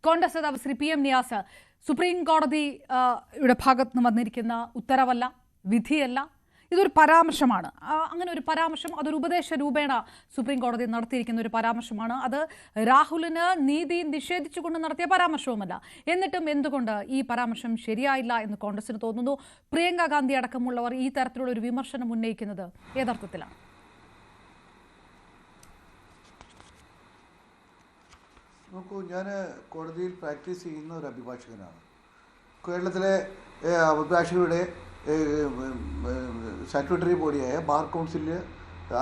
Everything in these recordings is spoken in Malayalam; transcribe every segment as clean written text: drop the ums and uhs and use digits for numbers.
കോൺഗ്രസ് നേതാവ് ശ്രീ PM നിയാസ് സുപ്രീം കോടതിയുടെ ഭാഗത്ത് നിന്ന് വന്നിരിക്കുന്ന ഉത്തരവല്ല, വിധിയല്ല, ഇതൊരു പരാമർശമാണ്. അങ്ങനെ ഒരു പരാമർശം അതൊരു ഉപദേശ രൂപേണ സുപ്രീം കോടതി നടത്തിയിരിക്കുന്ന ഒരു പരാമർശമാണ്. അത് രാഹുലിന് നീതി നിഷേധിച്ചുകൊണ്ട് നടത്തിയ പരാമർശവുമല്ല. എന്നിട്ടും എന്തുകൊണ്ട് ഈ പരാമർശം ശരിയായില്ല എന്ന് കോൺഗ്രസിന് തോന്നുന്നു? പ്രിയങ്ക ഗാന്ധി അടക്കമുള്ളവർ ഈ തരത്തിലുള്ള ഒരു വിമർശനം ഉന്നയിക്കുന്നത് ഏതർത്ഥത്തിലാണ്? നോക്കൂ, ഞാൻ കോടതിയിൽ പ്രാക്ടീസ് ചെയ്യുന്ന ഒരു അഭിഭാഷകനാണ്. കേരളത്തിലെ അഭിഭാഷകരുടെ സ്റ്റാറ്റ്യൂട്ടറി ബോഡിയായ ബാർ കൗൺസിലിൽ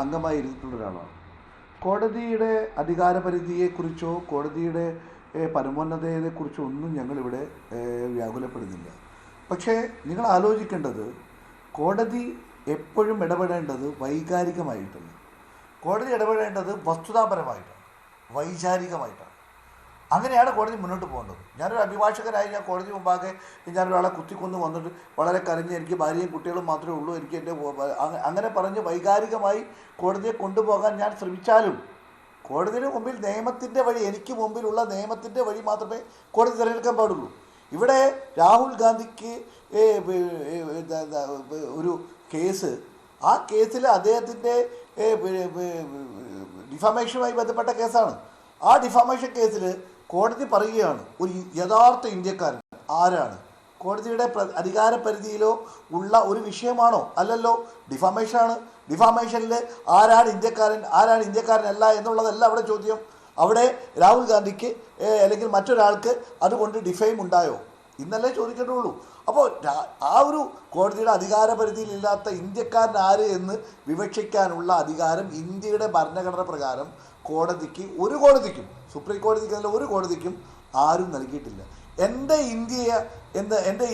അംഗമായി ഇരുന്നിട്ടുള്ള ഒരാളാണ്. കോടതിയുടെ അധികാരപരിധിയെക്കുറിച്ചോ കോടതിയുടെ പരമോന്നതയെക്കുറിച്ചോ ഒന്നും ഞങ്ങളിവിടെ വ്യാകുലപ്പെടുന്നില്ല. പക്ഷേ നിങ്ങൾ ആലോചിക്കേണ്ടത്, കോടതി എപ്പോഴും ഇടപെടേണ്ടത് വൈകാരികമായിട്ടല്ല. കോടതി ഇടപെടേണ്ടത് വസ്തുതാപരമായിട്ടാണ്, വൈചാരികമായിട്ടാണ്. അങ്ങനെയാണ് കോടതി മുന്നോട്ട് പോകേണ്ടത്. ഞാനൊരു അഭിഭാഷകനായി ഞാൻ കോടതി മുമ്പാകെ ഞാനൊരാളെ കുത്തിക്കൊന്ന് വന്നിട്ട് വളരെ കരഞ്ഞ് എനിക്ക് ഭാര്യയും കുട്ടികളും മാത്രമേ ഉള്ളൂ, എനിക്ക് എൻ്റെ അങ്ങനെ പറഞ്ഞ് വൈകാരികമായി കോടതിയെ കൊണ്ടുപോകാൻ ഞാൻ ശ്രമിച്ചാലും കോടതിയുടെ മുമ്പിൽ നിയമത്തിൻ്റെ വഴി, എനിക്ക് മുമ്പിലുള്ള നിയമത്തിൻ്റെ വഴി മാത്രമേ കോടതി തിരഞ്ഞെടുക്കാൻ പാടുള്ളൂ. ഇവിടെ രാഹുൽ ഗാന്ധിക്ക് ഒരു കേസ്, ആ കേസിൽ അദ്ദേഹത്തിൻ്റെ ഡിഫാമേഷനുമായി ബന്ധപ്പെട്ട കേസാണ്. ആ ഡിഫാമേഷൻ കേസിൽ കോടതി പറയുകയാണ് ഒരു യഥാർത്ഥ ഇന്ത്യക്കാരൻ ആരാണ്, കോടതിയുടെ അധികാരപരിധിയിലോ ഉള്ള ഒരു വിഷയമാണോ? അല്ലല്ലോ, ഡിഫാമേഷനാണ്. ഡിഫാമേഷനിൽ ആരാണ് ഇന്ത്യക്കാരൻ, ആരാണ് ഇന്ത്യക്കാരനല്ല എന്നുള്ളതല്ല അവിടെ ചോദ്യം. അവിടെ രാഹുൽ ഗാന്ധിക്ക് അല്ലെങ്കിൽ മറ്റൊരാൾക്ക് അതുകൊണ്ട് ഡിഫെയിം ഉണ്ടായോ ഇന്നല്ലേ ചോദിക്കേണ്ടുള്ളൂ. അപ്പോൾ ആ ഒരു കോടതിയുടെ അധികാരപരിധിയിലില്ലാത്ത ഇന്ത്യക്കാരൻ ആര് എന്ന് വിവക്ഷിക്കാനുള്ള അധികാരം ഇന്ത്യയുടെ ഭരണഘടന പ്രകാരം ഒരു കോടതിക്കും, സുപ്രീം കോടതിക്ക് എന്നല്ല ഒരു കോടതിക്കും ആരും നൽകിയിട്ടില്ല. എൻ്റെ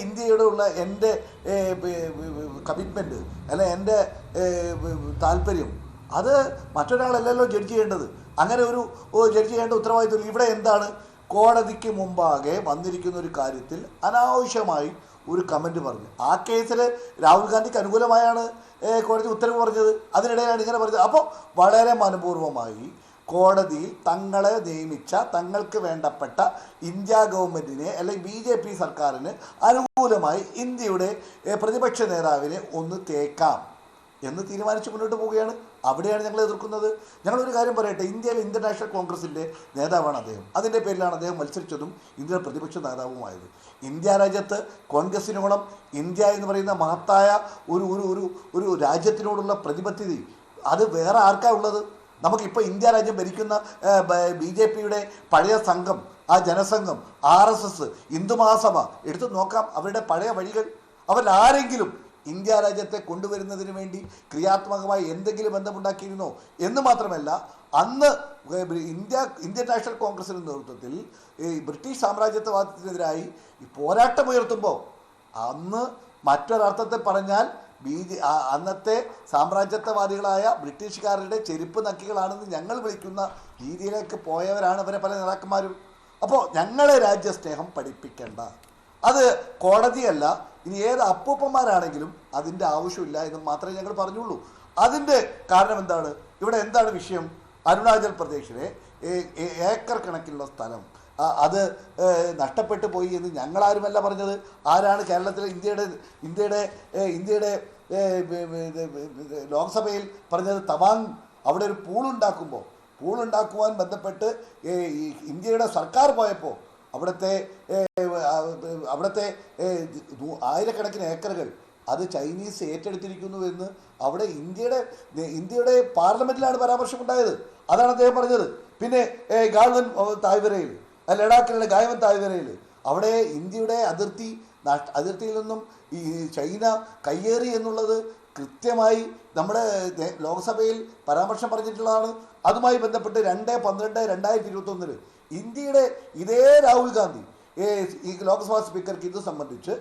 ഇന്ത്യയോടുള്ള എൻ്റെ കമ്മിറ്റ്മെൻറ്റ് അല്ല എൻ്റെ താല്പര്യം അത് മറ്റൊരാളല്ലല്ലോ ജഡ്ജ് ചെയ്യേണ്ടത്. അങ്ങനെ ഒരു ജഡ്ജ് ചെയ്യേണ്ട ഉത്തരവാദിത്വം ഇവിടെ എന്താണ്? കോടതിക്ക് മുമ്പാകെ വന്നിരിക്കുന്ന ഒരു കാര്യത്തിൽ അനാവശ്യമായി ഒരു കമൻറ്റ് പറഞ്ഞു. ആ കേസിൽ രാഹുൽ ഗാന്ധിക്ക് അനുകൂലമായാണ് കോടതി ഉത്തരവ് പറഞ്ഞത്. അതിനിടയിലാണ് ഇങ്ങനെ പറഞ്ഞത്. അപ്പോൾ വളരെ മനഃപൂർവ്വമായി കോടതിയിൽ തങ്ങളെ നിയമിച്ച, തങ്ങൾക്ക് വേണ്ടപ്പെട്ട ഇന്ത്യ ഗവൺമെൻറ്റിനെ അല്ലെങ്കിൽ BJP സർക്കാരിന് അനുകൂലമായി ഇന്ത്യയുടെ പ്രതിപക്ഷ നേതാവിനെ ഒന്ന് തേക്കാം എന്ന് തീരുമാനിച്ച് മുന്നോട്ട് പോവുകയാണ്. അവിടെയാണ് ഞങ്ങൾ എതിർക്കുന്നത്. ഞങ്ങളൊരു കാര്യം പറയട്ടെ, ഇന്ത്യയിലെ ഇന്ത്യൻ നാഷണൽ കോൺഗ്രസിൻ്റെ നേതാവാണ് അദ്ദേഹം. അതിൻ്റെ പേരിലാണ് അദ്ദേഹം മത്സരിച്ചതും ഇന്ത്യയുടെ പ്രതിപക്ഷ നേതാവുമായത്. ഇന്ത്യ രാജ്യത്ത് കോൺഗ്രസിനോളം ഇന്ത്യ എന്ന് പറയുന്ന മഹത്തായ ഒരു രാജ്യത്തിനോടുള്ള പ്രതിബദ്ധത അത് വേറെ ആർക്കാ ഉള്ളത്? നമുക്കിപ്പോൾ ഇന്ത്യ രാജ്യം ഭരിക്കുന്ന BJPയുടെ പഴയ സംഘം, ആ ജനസംഘം, RSS, ഹിന്ദു മഹാസഭ എടുത്തു നോക്കാം. അവരുടെ പഴയ വഴികൾ. അവരാരെങ്കിലും ഇന്ത്യ രാജ്യത്തെ കൊണ്ടുവരുന്നതിന് വേണ്ടി ക്രിയാത്മകമായി എന്തെങ്കിലും ബന്ധമുണ്ടാക്കിയിരുന്നോ എന്ന് മാത്രമല്ല, അന്ന് ഇന്ത്യൻ നാഷണൽ കോൺഗ്രസിൻ്റെ നേതൃത്വത്തിൽ ബ്രിട്ടീഷ് സാമ്രാജ്യത്വവാദത്തിനെതിരായി പോരാട്ടമുയർത്തുമ്പോൾ അന്ന് മറ്റൊരർത്ഥത്തിൽ പറഞ്ഞാൽ അന്നത്തെ സാമ്രാജ്യത്വവാദികളായ ബ്രിട്ടീഷുകാരുടെ ചെരുപ്പ് നക്കികളാണെന്ന് ഞങ്ങൾ വിളിക്കുന്ന രീതിയിലേക്ക് പോയവരാണ് ഇവരെ പല നേതാക്കന്മാരും. അപ്പോൾ ഞങ്ങളെ രാജ്യസ്നേഹം പഠിപ്പിക്കേണ്ട, അത് കോടതിയല്ല, ഇനി ഏത് അപ്പൂപ്പന്മാരാണെങ്കിലും അതിൻ്റെ ആവശ്യമില്ല എന്ന് മാത്രമേ ഞങ്ങൾ പറഞ്ഞുള്ളൂ. അതിൻ്റെ കാരണം എന്താണ്? ഇവിടെ എന്താണ് വിഷയം? അരുണാചൽ പ്രദേശിലെ ഏക്കർ കണക്കിനുള്ള സ്ഥലം അത് നഷ്ടപ്പെട്ടു പോയി എന്ന് ഞങ്ങളാരുമല്ല പറഞ്ഞത്. ആരാണ് കേരളത്തിലെ ഇന്ത്യയുടെ ലോക്സഭയിൽ പറഞ്ഞത്? തവാങ് അവിടെ ഒരു പൂളുണ്ടാക്കുവാൻ ബന്ധപ്പെട്ട് ഇന്ത്യയുടെ സർക്കാർ പോയപ്പോൾ അവിടുത്തെ ആയിരക്കണക്കിന് ഏക്കറുകൾ അത് ചൈനീസ് ഏറ്റെടുത്തിരിക്കുന്നു എന്ന് അവിടെ ഇന്ത്യയുടെ പാർലമെൻറ്റിലാണ് പരാമർശമുണ്ടായത്. അതാണ് അദ്ദേഹം പറഞ്ഞത്. പിന്നെ ഗാൽവൻ താഴ്വരയിൽ, ലഡാക്കിലുള്ള ഗാൽവൻ താഴ്വരയിൽ അവിടെ ഇന്ത്യയുടെ അതിർത്തിയിൽ നിന്നും ഈ ചൈന കയ്യേറി എന്നുള്ളത് കൃത്യമായി നമ്മുടെ ലോക്സഭയിൽ പരാമർശം പറഞ്ഞിട്ടുള്ളതാണ്. അതുമായി ബന്ധപ്പെട്ട് 2/12/2021 ഇന്ത്യയുടെ ഇതേ രാഹുൽ ഗാന്ധി ഈ ലോക്സഭാ സ്പീക്കർക്ക് ഇത് സംബന്ധിച്ച്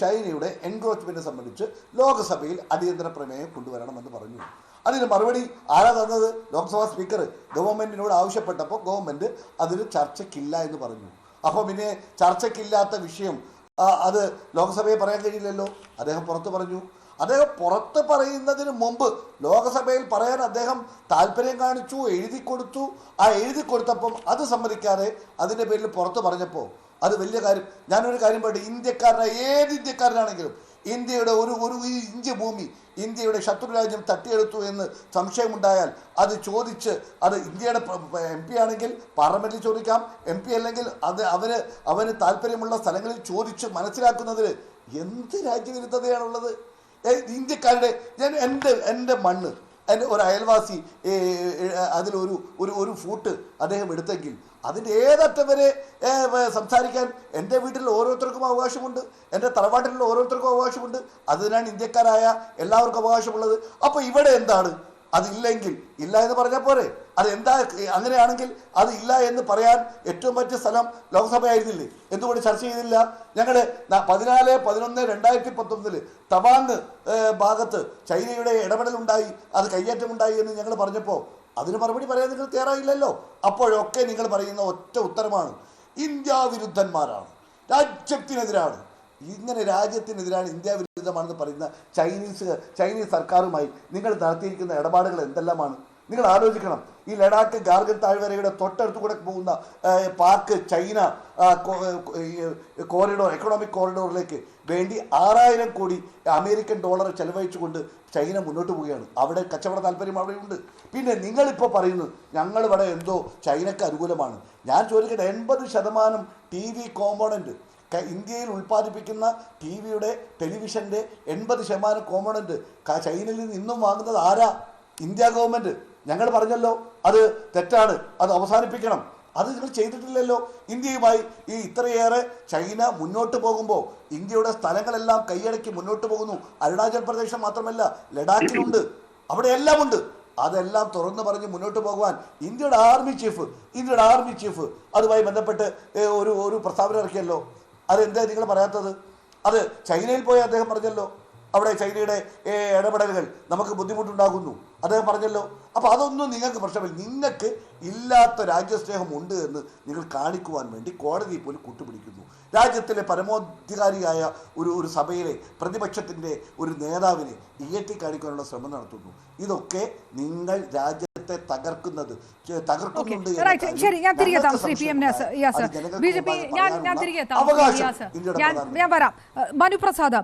ചൈനയുടെ എൻക്രോച്ച്മെൻറ്റ് സംബന്ധിച്ച് ലോക്സഭയിൽ അടിയന്തര പ്രമേയം കൊണ്ടുവരണമെന്ന് പറഞ്ഞു. അതിന് മറുപടി ആരാ തന്നത്? ലോക്സഭാ സ്പീക്കർ ഗവൺമെൻറ്റിനോട് ആവശ്യപ്പെട്ടപ്പോൾ ഗവൺമെൻറ് അതിന് ചർച്ചയ്ക്കില്ല എന്ന് പറഞ്ഞു. അപ്പോൾ പിന്നെ ചർച്ചയ്ക്കില്ലാത്ത വിഷയം അത് ലോക്സഭയെ പറയാൻ കഴിയില്ലല്ലോ. അദ്ദേഹം പുറത്ത് പറഞ്ഞു. അദ്ദേഹം പുറത്ത് പറയുന്നതിന് മുമ്പ് ലോകസഭയിൽ പറയാൻ അദ്ദേഹം താല്പര്യം കാണിച്ചു, എഴുതി കൊടുത്തു. ആ എഴുതി കൊടുത്തപ്പം അത് സമ്മതിക്കാതെ അതിൻ്റെ പേരിൽ പുറത്ത് പറഞ്ഞപ്പോൾ അത് വലിയ കാര്യം. ഞാനൊരു കാര്യം പറയട്ടെ, ഇന്ത്യക്കാരനായ ഏത് ഇന്ത്യക്കാരനാണെങ്കിലും ഇന്ത്യയുടെ ഒരു ഇഞ്ച് ഭൂമി ഇന്ത്യയുടെ ശത്രു രാജ്യം തട്ടിയെടുത്തു എന്ന് സംശയമുണ്ടായാൽ അത് ചോദിച്ച്, അത് ഇന്ത്യയുടെ MP ആണെങ്കിൽ പാർലമെൻറ്റിൽ ചോദിക്കാം, MP അല്ലെങ്കിൽ അവന് താല്പര്യമുള്ള സ്ഥലങ്ങളിൽ ചോദിച്ച് മനസ്സിലാക്കുന്നതിന് എന്ത് രാജ്യവിരുദ്ധതയാണുള്ളത്? ഇന്ത്യക്കാരുടെ എൻ്റെ മണ്ണ്, എൻ്റെ ഒരു അയൽവാസി അതിലൊരു ഫൂട്ട് അദ്ദേഹം എടുത്തെങ്കിൽ അതിൻ്റെ ഏതറ്റം വരെ സംസാരിക്കാൻ എൻ്റെ വീട്ടിൽ ഓരോരുത്തർക്കും അവകാശമുണ്ട്, എൻ്റെ തറവാട്ടിലുള്ള ഓരോരുത്തർക്കും അവകാശമുണ്ട്. അതിനാണ് ഇന്ത്യക്കാരായ എല്ലാവർക്കും അവകാശമുള്ളത്. അപ്പോൾ ഇവിടെ എന്താണ്? അതില്ലെങ്കിൽ ഇല്ല എന്ന് പറഞ്ഞാൽ പോരെ? അതെന്താ? അങ്ങനെയാണെങ്കിൽ അത് ഇല്ല എന്ന് പറയാൻ ഏറ്റവും പറ്റിയ സ്ഥലം ലോക്സഭയായിരുന്നില്ലേ? എന്തുകൊണ്ട് ചർച്ച ചെയ്തില്ല? ഞങ്ങൾ 14/11/2019 തവാങ് ഭാഗത്ത് ചൈനയുടെ ഇടപെടലുണ്ടായി, അത് കയ്യേറ്റമുണ്ടായി എന്ന് ഞങ്ങൾ പറഞ്ഞപ്പോൾ അതിന് മറുപടി പറയാൻ നിങ്ങൾ തയ്യാറായില്ലല്ലോ. അപ്പോഴൊക്കെ നിങ്ങൾ പറയുന്ന ഒറ്റ ഉത്തരമാണ്, ഇന്ത്യ വിരുദ്ധന്മാരാണ്, രാജ്യത്തിനെതിരാണ്. ഇങ്ങനെ രാജ്യത്തിനെതിരാണ്, ഇന്ത്യ വിരുദ്ധമാണെന്ന് പറയുന്ന ചൈനീസ് സർക്കാരുമായി നിങ്ങൾ നടത്തിയിരിക്കുന്ന ഇടപാടുകൾ എന്തെല്ലാമാണ്? നിങ്ങൾ ആലോചിക്കണം. ഈ ലഡാക്ക് ഗാർഗിൽ താഴ്വരയുടെ തൊട്ടടുത്ത് കൂടെ പോകുന്ന പാക് ചൈന എക്കണോമിക് കോറിഡോറിലേക്ക് വേണ്ടി 6000 കോടി അമേരിക്കൻ ഡോളർ ചെലവഴിച്ചുകൊണ്ട് ചൈന മുന്നോട്ട് പോവുകയാണ്. അവിടെ കച്ചവട താല്പര്യം അവിടെയുണ്ട്. പിന്നെ നിങ്ങളിപ്പോൾ പറയുന്നു ഞങ്ങളിവിടെ എന്തോ ചൈനയ്ക്ക് അനുകൂലമാണ്. ഞാൻ ചോദിക്കട്ടെ, 80% TV കോമ്പോണൻറ്റ് ഇന്ത്യയിൽ ഉൽപ്പാദിപ്പിക്കുന്ന ടിവിയുടെ ടെലിവിഷൻ്റെ 80% കോമ്പോണൻറ്റ് ചൈനയിൽ നിന്ന് ഇന്നും വാങ്ങുന്നത് ആരാ? India government. ഞങ്ങൾ പറഞ്ഞല്ലോ അത് തെറ്റാണ്, അത് അവസാനിപ്പിക്കണം. അത് നിങ്ങൾ ചെയ്തിട്ടില്ലല്ലോ. ഇന്ത്യയുമായി ഈ ഇത്രയേറെ ചൈന മുന്നോട്ട് പോകുമ്പോൾ ഇന്ത്യയുടെ സ്ഥലങ്ങളെല്ലാം കൈയടക്കി മുന്നോട്ട് പോകുന്നു. അരുണാചൽ പ്രദേശ് മാത്രമല്ല, ലഡാക്കിലുണ്ട്, അവിടെയെല്ലാം ഉണ്ട്. അതെല്ലാം തുറന്നു പറഞ്ഞ് മുന്നോട്ട് പോകുവാൻ ഇന്ത്യയുടെ ആർമി ചീഫ് അതുമായി ബന്ധപ്പെട്ട് ഒരു പ്രസ്താവന ഇറക്കിയല്ലോ. അതെന്താ നിങ്ങൾ പറയാത്തത്? അത് ചൈനയിൽ പോയി അദ്ദേഹം പറഞ്ഞല്ലോ, അവിടെ ചൈനയുടെ ഇടപെടലുകൾ നമുക്ക് ബുദ്ധിമുട്ടുണ്ടാകുന്നു അദ്ദേഹം പറഞ്ഞല്ലോ. അപ്പോൾ അതൊന്നും നിങ്ങൾക്ക് പ്രശ്നമില്ല. നിങ്ങൾക്ക് ഇല്ലാത്ത രാജ്യസ്നേഹം ഉണ്ട് എന്ന് നിങ്ങൾ കാണിക്കുവാൻ വേണ്ടി കോടതിയിൽ പോലും കൂട്ടുപിടിക്കുന്നു. രാജ്യത്തിലെ പരമോധികാരിയായ ഒരു സഭയിലെ പ്രതിപക്ഷത്തിൻ്റെ ഒരു നേതാവിനെ കാണിക്കാനുള്ള ശ്രമം നടത്തുന്നു. ഇതൊക്കെ നിങ്ങൾ രാജ്യത്തെ തകർക്കുന്നുണ്ട്. ശരി, ഞാൻ തിരികെ എത്താം. ശ്രീ PM നാസർ, BJP ഞാൻ തിരികെ എത്താം. ഞാൻ വരാം. മനുപ്രസാദ്,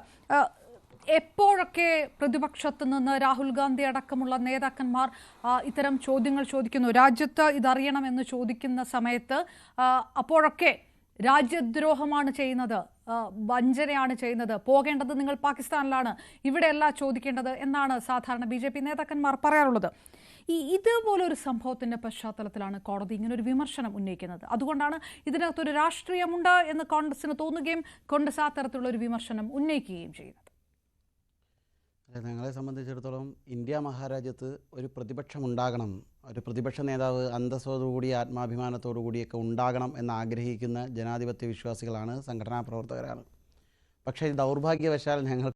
എപ്പോഴൊക്കെ പ്രതിപക്ഷത്ത് നിന്ന് രാഹുൽ ഗാന്ധി അടക്കമുള്ള നേതാക്കന്മാർ ഇത്തരം ചോദ്യങ്ങൾ ചോദിക്കുന്നു, രാജ്യത്ത് ഇതറിയണമെന്ന് ചോദിക്കുന്ന സമയത്ത് അപ്പോഴൊക്കെ രാജ്യദ്രോഹമാണ് ചെയ്യുന്നത്, വഞ്ചനയാണ് ചെയ്യുന്നത്, പോകേണ്ടത് നിങ്ങൾ പാകിസ്ഥാനിലാണ്, ഇവിടെയല്ല ചോദിക്കേണ്ടത് എന്നാണ് സാധാരണ BJP നേതാക്കന്മാർ പറയാറുള്ളത്. ഇതുപോലൊരു സംഭവത്തിൻ്റെ പശ്ചാത്തലത്തിലാണ് കോടതി ഇങ്ങനൊരു വിമർശനം ഉന്നയിക്കുന്നത്. അതുകൊണ്ടാണ് ഇതിനകത്തൊരു രാഷ്ട്രീയമുണ്ട് എന്ന് കോൺഗ്രസിന് തോന്നുകയും കോൺഗ്രസ് ആ തരത്തിലുള്ള ഒരു വിമർശനം ഉന്നയിക്കുകയും ചെയ്യുന്നത്. ഞങ്ങളെ സംബന്ധിച്ചിടത്തോളം ഇന്ത്യ മഹാരാജ്യത്ത് ഒരു പ്രതിപക്ഷം ഉണ്ടാകണം, ഒരു പ്രതിപക്ഷ നേതാവ് അന്തസ്സോടുകൂടി ആത്മാഭിമാനത്തോടു കൂടിയൊക്കെ ഉണ്ടാകണം എന്ന് ആഗ്രഹിക്കുന്ന ജനാധിപത്യ വിശ്വാസികളാണ്, സംഘടനാ പ്രവർത്തകരാണ്. പക്ഷേ ദൗർഭാഗ്യവശാൽ ഞങ്ങൾ